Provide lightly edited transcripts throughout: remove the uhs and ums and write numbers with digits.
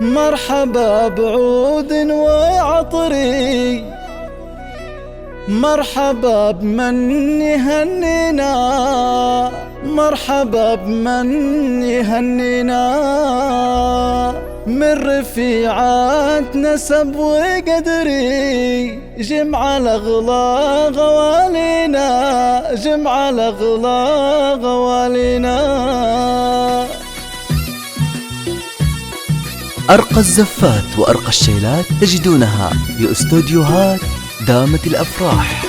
مرحبا بعود وعطري، مرحبا بمن يهنينا، مرحبا بمن يهنينا، من رفيعات نسب وقدري، جمع الأغلى غوالينا، جمع الأغلى غوالينا. أرقى الزفات وأرقى الشيلات تجدونها باستوديوهات دامت الأفراح.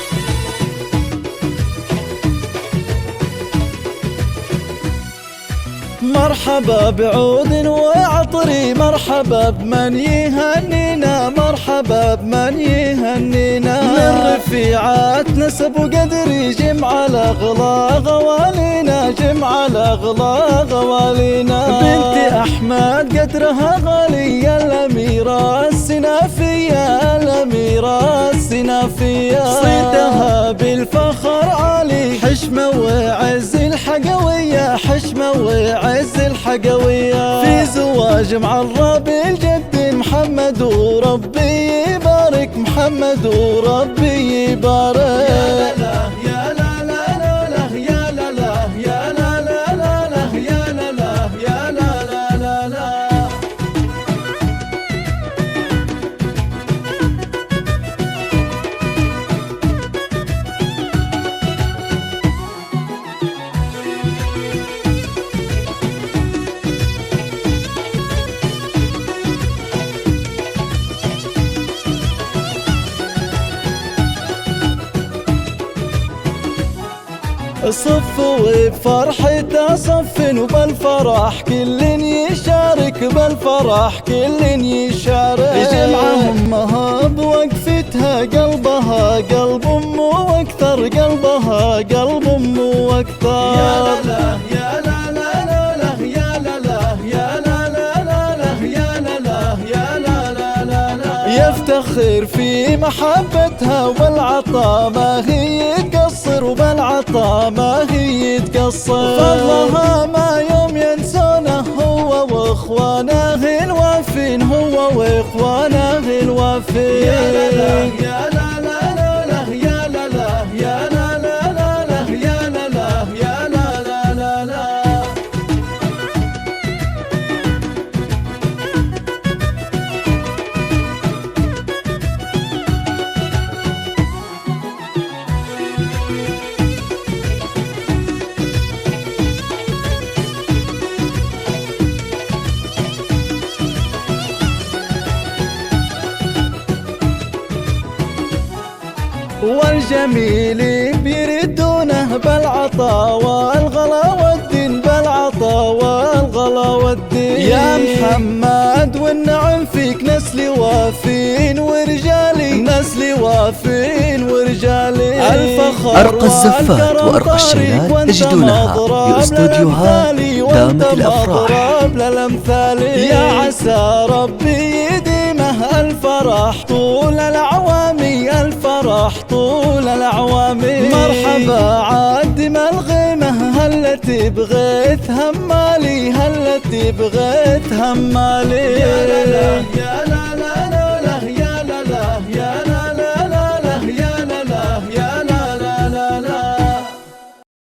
مرحبا بعود وعطري، مرحبا بمن يهنينا، مرحبا بمن يهنينا، من رفيعات نسب وقدري، جمع الأغلى غوالينا، جمع الأغلى غوالينا. بنت أحمد قدرها غالي، يا الأميرة السنافية، الأميرة السنافية، صيتها بالفخر عالي، حشمة وعز الحقوية، حشمة وعز الحقوية، في زواج معرب الجد محمد وربي يبارك، محمد وربي يبارك. يا لا يا لا لا لا يا لا لا يا لا لا لا يا لا لا يا لا لا لا لا. صفوا بفرحته صف، وبالفرح كل يشارك، بالفرح كل يشارك، جمعهم مهاب وقفتها، قلبها قلب أمه واكثر، قلبها قلب أمه واكثر. يا لا لا يا لا لا لا يا لا لا يا لا لا لا يا لا لا يا لا لا لا لا، يفتخر في محبتها، وبالعطا ما هي تقصر، وبالعطا ما هي تقصر، فضلها ما يوم ينسونه، هو واخوانه الوافين، هو واخوانه الوافين. يا لا لا يا لا لا لا يا لا لا يا لا لا لا يا لا لا يا لا لا لا لا. والجميل بيردونه بالعطا والغلا والدين، بالعطا والغلا والدين. يا محمد والنعم فيك نسلي وافين ورجالي، نسلي وافين ورجالي. الفخر أرقى الزفات وأرقى الشيلات تجدونها باستوديوهات دامت الأفراح. يا عسى ربي يديمه الفرح طول الأعوامي، الفرح طول الأعوامي. مرحبا عادم الغيمة، هلتي بغيت همالي، هلتي بغيت همالي. يا لا لا يا لا لا